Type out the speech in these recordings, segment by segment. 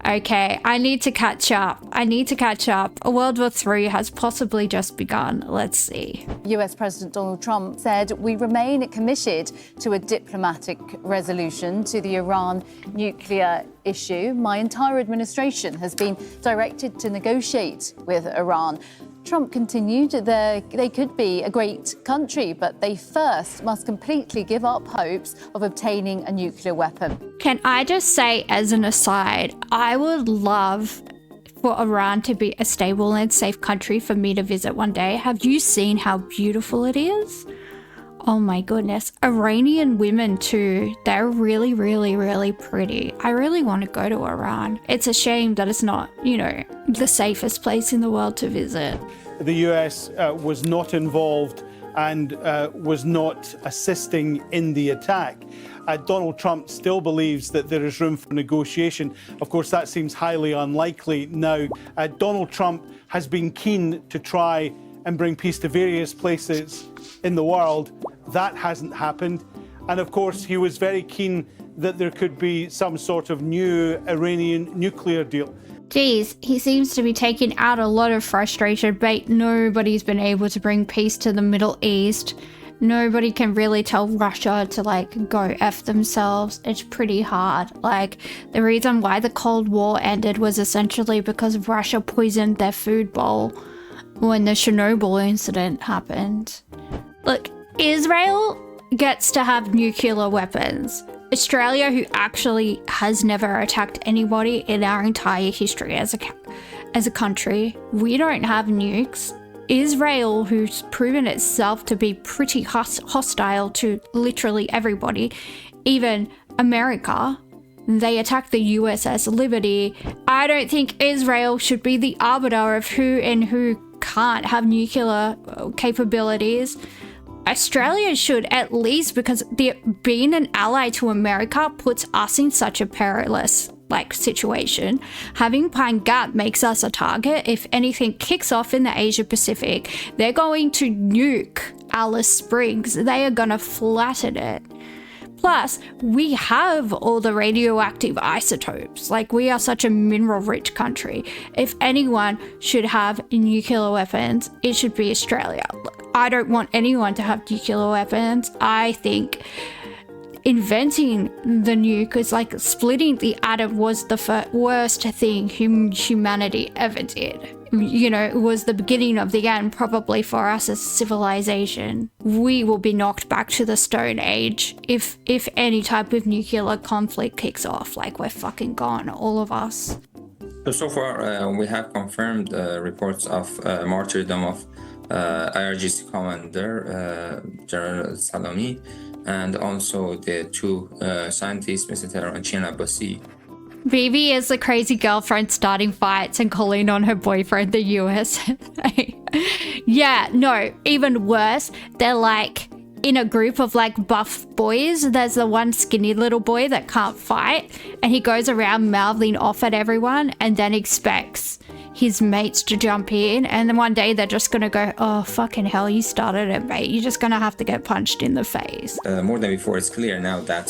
Okay, I need to catch up. World War III has possibly just begun. Let's see. US President Donald Trump said, "We remain committed to a diplomatic resolution to the Iran nuclear issue. My entire administration has been directed to negotiate with Iran." Trump continued, they could be a great country, but they first must completely give up hopes of obtaining a nuclear weapon. Can I just say, as an aside, I would love for Iran to be a stable and safe country for me to visit one day. Have you seen how beautiful it is? Oh my goodness. Iranian women too. They're really, really, really pretty. I really want to go to Iran. It's a shame that it's not, you know, the safest place in the world to visit. The US was not involved and was not assisting in the attack. Donald Trump still believes that there is room for negotiation. Of course, that seems highly unlikely now. Donald Trump has been keen to try and bring peace to various places in the world. That hasn't happened. And of course, he was very keen that there could be some sort of new Iranian nuclear deal. Geez, he seems to be taking out a lot of frustration, but nobody's been able to bring peace to the Middle East. Nobody can really tell Russia to like go F themselves. It's pretty hard. Like, the reason why the Cold War ended was essentially because Russia poisoned their food bowl when the Chernobyl incident happened. Look, Israel gets to have nuclear weapons. Australia, who actually has never attacked anybody in our entire history as a country, we don't have nukes. Israel, who's proven itself to be pretty hostile to literally everybody, even America, they attacked the USS Liberty. I don't think Israel should be the arbiter of who and who can't have nuclear capabilities. Australia should, at least, because being an ally to America puts us in such a perilous situation. Having Pine Gap makes us a target. If anything kicks off in the Asia Pacific, they're going to nuke Alice Springs. They are going to flatten it. Plus, we have all the radioactive isotopes. Like, we are such a mineral-rich country. If anyone should have nuclear weapons, it should be Australia. Look, I don't want anyone to have nuclear weapons. I think inventing the nuke is like splitting the atom was the worst thing humanity ever did. You know, it was the beginning of the end, probably for us as civilization. We will be knocked back to the Stone Age if any type of nuclear conflict kicks off. Like, we're fucking gone, all of us. So far, we have confirmed reports of martyrdom of IRGC commander General Salami, and also the two scientists, Mr. Taylor and Chin Abbasi. Bibi is the crazy girlfriend starting fights and calling on her boyfriend, the US. Yeah, no, even worse. They're like in a group of like buff boys. There's the one skinny little boy that can't fight, and he goes around mouthing off at everyone and then expects his mates to jump in, and then one day they're just gonna go, "Oh fucking hell, you started it, mate. You're just gonna have to get punched in the face." More than before, it's clear now that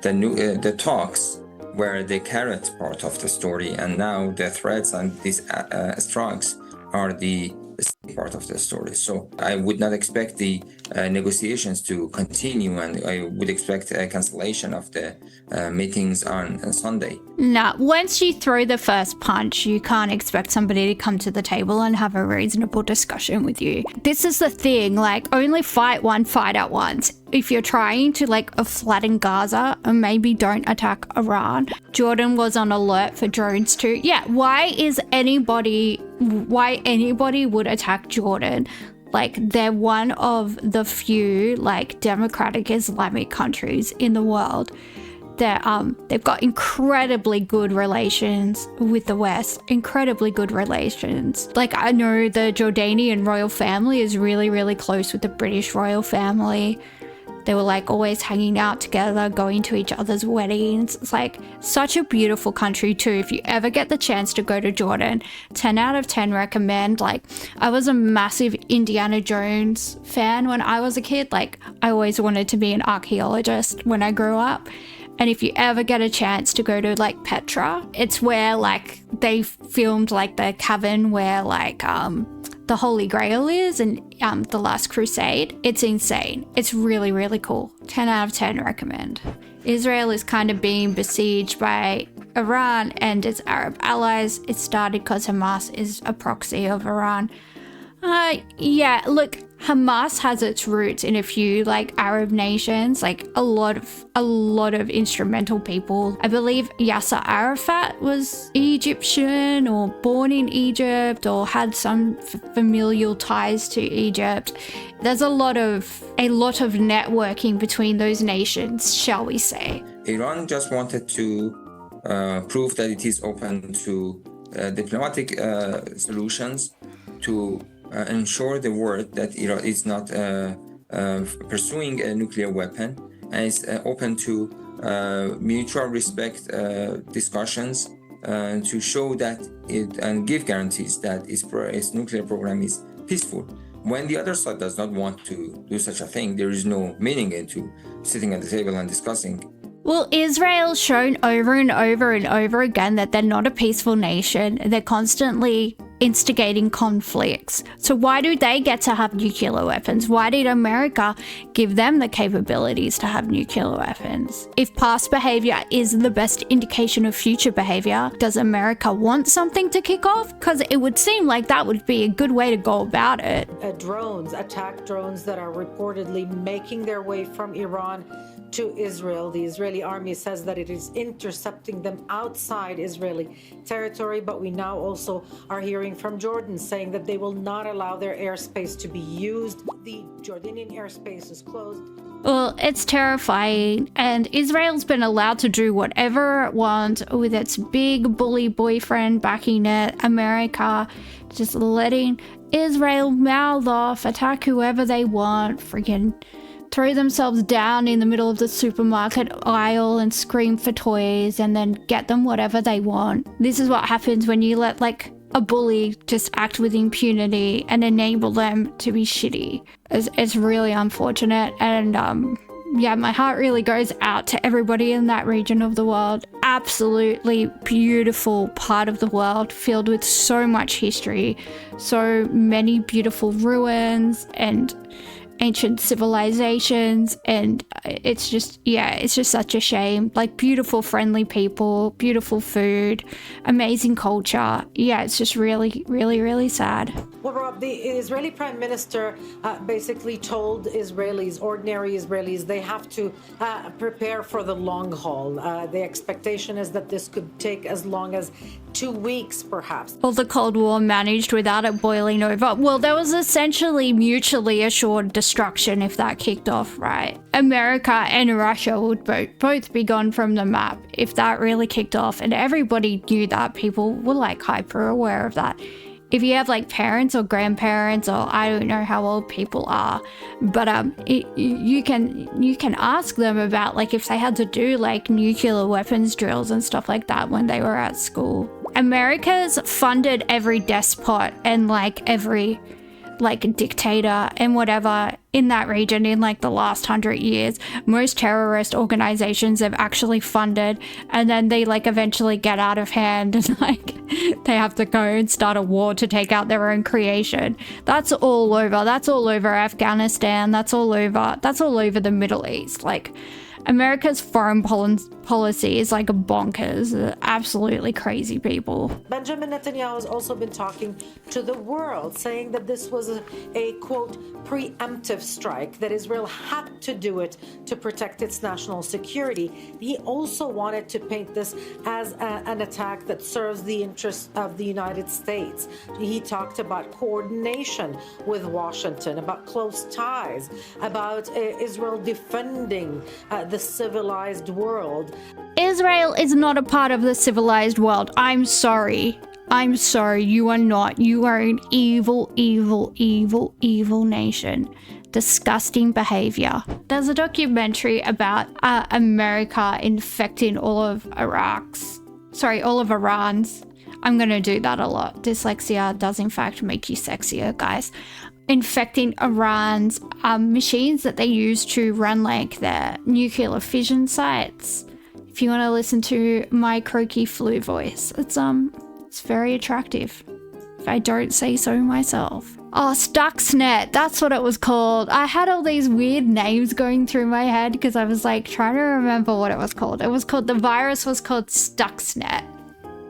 the talks were the carrot part of the story, and now the threats and these strikes are the part of the story. So I would not expect the negotiations to continue, and I would expect a cancellation of the meetings on Sunday. Nah, once you throw the first punch, you can't expect somebody to come to the table and have a reasonable discussion with you. This is the thing, like, only fight one fight at once. If you're trying to like flatten Gaza, maybe don't attack Iran. Jordan was on alert for drones too. Yeah, why anybody would attack Jordan? Like, they're one of the few like democratic Islamic countries in the world. They've got incredibly good relations with the West, incredibly good relations. Like, I know the Jordanian royal family is really, really close with the British royal family. They were like always hanging out together, going to each other's weddings. It's like such a beautiful country too. If you ever get the chance to go to Jordan, 10 out of 10 recommend. Like, I was a massive Indiana Jones fan when I was a kid. Like, I always wanted to be an archaeologist when I grew up. And if you ever get a chance to go to like Petra, it's where like they filmed like the cavern where like the Holy Grail is and the Last Crusade. It's insane. It's really, really cool. 10 out of 10 recommend. Israel is kind of being besieged by Iran and its Arab allies. It started because Hamas is a proxy of Iran. Yeah, look, Hamas has its roots in a few like Arab nations, like a lot of instrumental people. I believe Yasser Arafat was Egyptian or born in Egypt or had some familial ties to Egypt. There's a lot of networking between those nations, shall we say. Iran just wanted to prove that it is open to diplomatic solutions to ensure the world that Iran is not pursuing a nuclear weapon and is open to mutual respect discussions to show that it and give guarantees that its nuclear program is peaceful. When the other side does not want to do such a thing, there is no meaning into sitting at the table and discussing. Well, Israel's shown over and over and over again that they're not a peaceful nation. They're constantly instigating conflicts. So why do they get to have nuclear weapons? Why did America give them the capabilities to have nuclear weapons? If past behavior is the best indication of future behavior, does America want something to kick off? Because it would seem like that would be a good way to go about it. Attack drones that are reportedly making their way from Iran to Israel. The Israeli army says that it is intercepting them outside Israeli territory, but we now also are hearing from Jordan saying that they will not allow their airspace to be used. The Jordanian airspace is closed. Well, it's terrifying, and Israel's been allowed to do whatever it wants with its big bully boyfriend backing it, America, just letting Israel mouth off, attack whoever they want, freaking throw themselves down in the middle of the supermarket aisle and scream for toys and then get them whatever they want. This is what happens when you let like a bully just act with impunity and enable them to be shitty. It's really unfortunate, and yeah, my heart really goes out to everybody in that region of the world. Absolutely beautiful part of the world, filled with so much history, so many beautiful ruins and ancient civilizations, and it's just such a shame. Like, beautiful friendly people, beautiful food, amazing culture. Yeah, it's just really, really, really sad. Well, Rob, the Israeli Prime Minister basically told ordinary Israelis, they have to prepare for the long haul. The expectation is that this could take as long as 2 weeks, perhaps. Well, the Cold War managed without it boiling over. Well, there was essentially mutually assured destruction if that kicked off, right? America and Russia would both be gone from the map if that really kicked off, and everybody knew that. People were like hyper aware of that. If you have like parents or grandparents, or I don't know how old people are, but you can ask them about like if they had to do like nuclear weapons drills and stuff like that when they were at school. America's funded every despot and like every like dictator and whatever in that region in like the last 100 years. Most terrorist organizations have actually funded, and then they like eventually get out of hand and like they have to go and start a war to take out their own creation. That's all over Afghanistan. That's all over the Middle East. Like, America's foreign policy is like bonkers. Absolutely crazy people. Benjamin Netanyahu has also been talking to the world, saying that this was a quote, preemptive strike, that Israel had to do it to protect its national security. He also wanted to paint this as an attack that serves the interests of the United States. He talked about coordination with Washington, about close ties, about Israel defending the civilized world. Israel is not a part of the civilized world. I'm sorry. You are not. You are an evil, evil, evil, evil nation. Disgusting behavior. There's a documentary about America infecting all of Iran's. I'm going to do that a lot. Dyslexia does in fact make you sexier, guys. Infecting Iran's machines that they use to run like their nuclear fission sites. If you want to listen to my croaky flu voice, it's very attractive, if I don't say so myself. Oh, Stuxnet, that's what it was called. I had all these weird names going through my head because I was like trying to remember what it was called. The virus was called Stuxnet.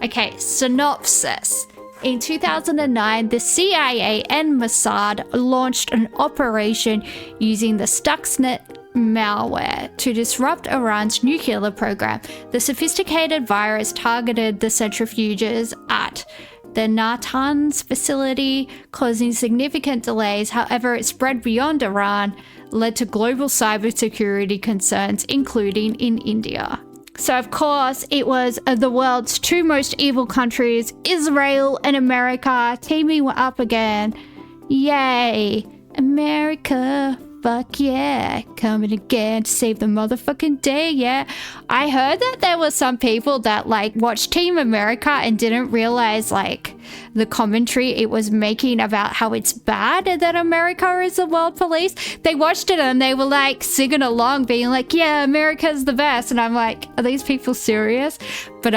Okay, synopsis. In 2009, the CIA and Mossad launched an operation using the Stuxnet malware to disrupt Iran's nuclear program. The sophisticated virus targeted the centrifuges at the Natanz facility, causing significant delays. However, it spread beyond Iran, led to global cybersecurity concerns, including in India. So, of course, it was the world's two most evil countries, Israel and America, teaming up again. Yay! America, fuck yeah, coming again to save the motherfucking day, yeah. I heard that there were some people that like watched Team America and didn't realize like the commentary it was making about how it's bad that America is the world police. They watched it and they were like singing along, being like, yeah, America's the best. And I'm like, are these people serious? But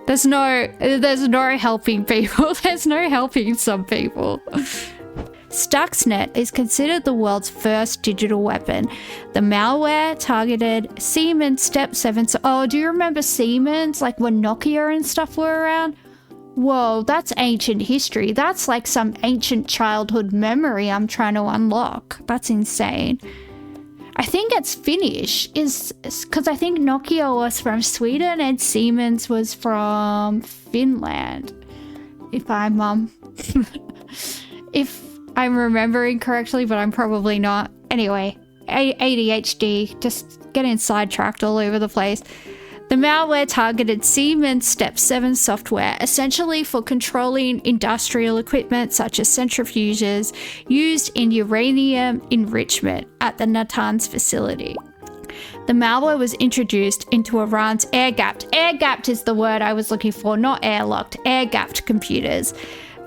there's no helping people. There's no helping some people. Stuxnet is considered the world's first digital weapon. The malware targeted Siemens Step 7. Oh, do you remember Siemens? Like when Nokia and stuff were around? Whoa, that's ancient history. That's like some ancient childhood memory I'm trying to unlock. That's insane. I think it's Finnish, because I think Nokia was from Sweden and Siemens was from Finland. If I'm remembering correctly, but I'm probably not. Anyway, ADHD, just getting sidetracked all over the place. The malware targeted Siemens Step 7 software, essentially for controlling industrial equipment such as centrifuges used in uranium enrichment at the Natanz facility. The malware was introduced into Iran's air-gapped is the word I was looking for, not airlocked, air-gapped computers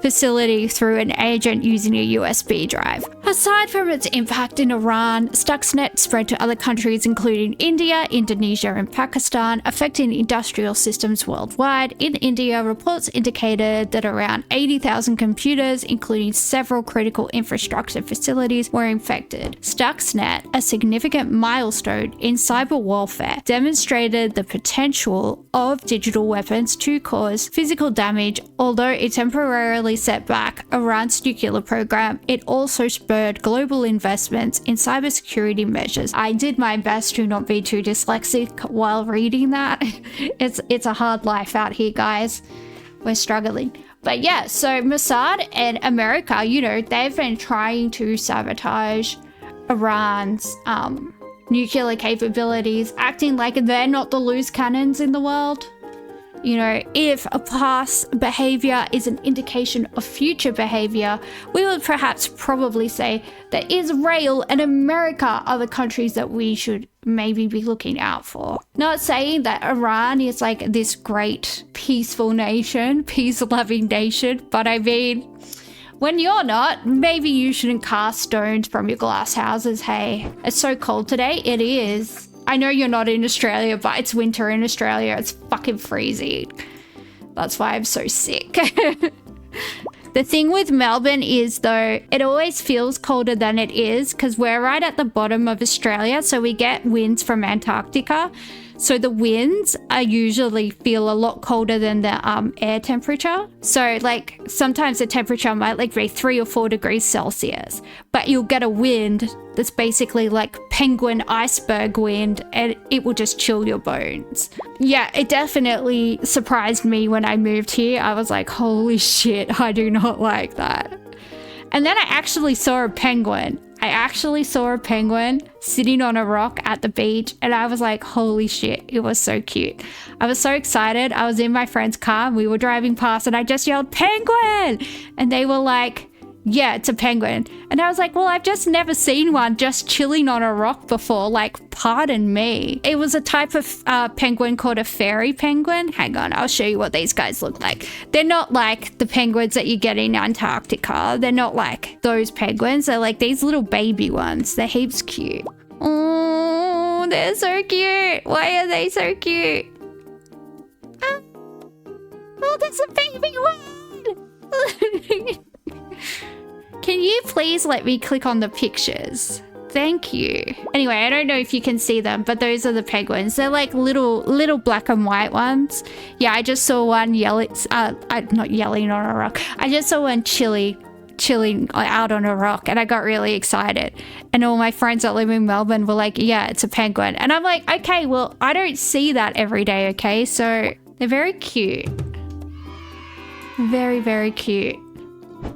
facility through an agent using a USB drive. Aside from its impact in Iran, Stuxnet spread to other countries including India, Indonesia, and Pakistan, affecting industrial systems worldwide. In India, reports indicated that around 80,000 computers, including several critical infrastructure facilities, were infected. Stuxnet, a significant milestone in cyber warfare, demonstrated the potential of digital weapons to cause physical damage. Although it temporarily set back Iran's nuclear program, it also spurred global investments in cybersecurity measures. I did my best to not be too dyslexic while reading that. It's a hard life out here, guys. We're struggling. But yeah, so Mossad and America, you know, they've been trying to sabotage Iran's nuclear capabilities, acting like they're not the loose cannons in the world. You know, if a past behavior is an indication of future behavior, we would perhaps probably say that Israel and America are the countries that we should maybe be looking out for. Not saying that Iran is like this great peaceful nation, peace-loving nation, but I mean, when you're not, maybe you shouldn't cast stones from your glass houses, hey. It's so cold today, it is. I know you're not in Australia, but it's winter in Australia. It's fucking freezing. That's why I'm so sick. The thing with Melbourne is, though, it always feels colder than it is because we're right at the bottom of Australia, so we get winds from Antarctica. So the winds usually feel a lot colder than the air temperature. So like sometimes the temperature might like be 3 or 4 degrees Celsius, but you'll get a wind that's basically like penguin iceberg wind and it will just chill your bones. Yeah, it definitely surprised me when I moved here. I was like, holy shit, I do not like that. And then I actually saw a penguin. Sitting on a rock at the beach, and I was like, holy shit, it was so cute. I was so excited. I was in my friend's car and we were driving past and I just yelled, penguin! And they were like, yeah, it's a penguin. And I was like, well, I've just never seen one just chilling on a rock before. Like, pardon me. It was a type of penguin called a fairy penguin. Hang on, I'll show you what these guys look like. They're not like the penguins that you get in Antarctica. They're not like those penguins. They're like these little baby ones. They're heaps cute. Oh, they're so cute. Why are they so cute? Oh, there's a baby one. Can you please let me click on the pictures? Thank you. Anyway, I don't know if you can see them, but those are the penguins. They're like little black and white ones. Yeah, I just saw one not yelling on a rock. I just saw one chilling out on a rock, and I got really excited. And all my friends that live in Melbourne were like, yeah, it's a penguin. And I'm like, okay, well, I don't see that every day, okay? So they're very cute. Very, very cute.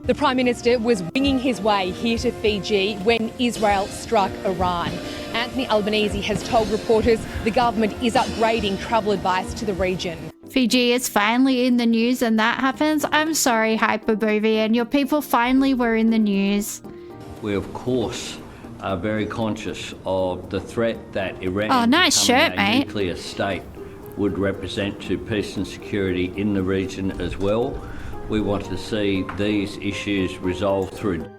The Prime Minister was winging his way here to Fiji when Israel struck Iran. Anthony Albanese has told reporters the government is upgrading travel advice to the region. Fiji is finally in the news and that happens. I'm sorry, Hyperbovian. Your people finally were in the news. We, of course, are very conscious of the threat that Iran shirt, mate. nuclear state would represent to peace and security in the region as well. We want to see these issues resolved through.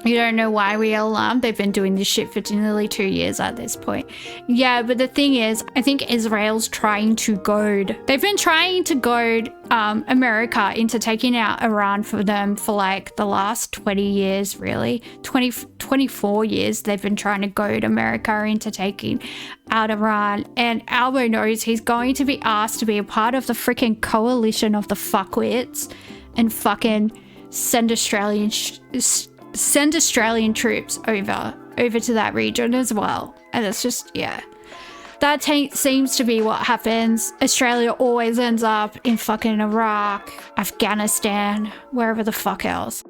You don't know why we are alarmed. They've been doing this shit for nearly 2 years at this point. Yeah, but the thing is, I think Israel's trying to goad. They've been trying to goad America into taking out Iran for them for like the last 20 years, really. 24 years they've been trying to goad America into taking out Iran. And Albo knows he's going to be asked to be a part of the freaking coalition of the fuckwits and fucking send Australian troops over to that region as well. And it's just, yeah. That seems to be what happens. Australia always ends up in fucking Iraq, Afghanistan, wherever the fuck else.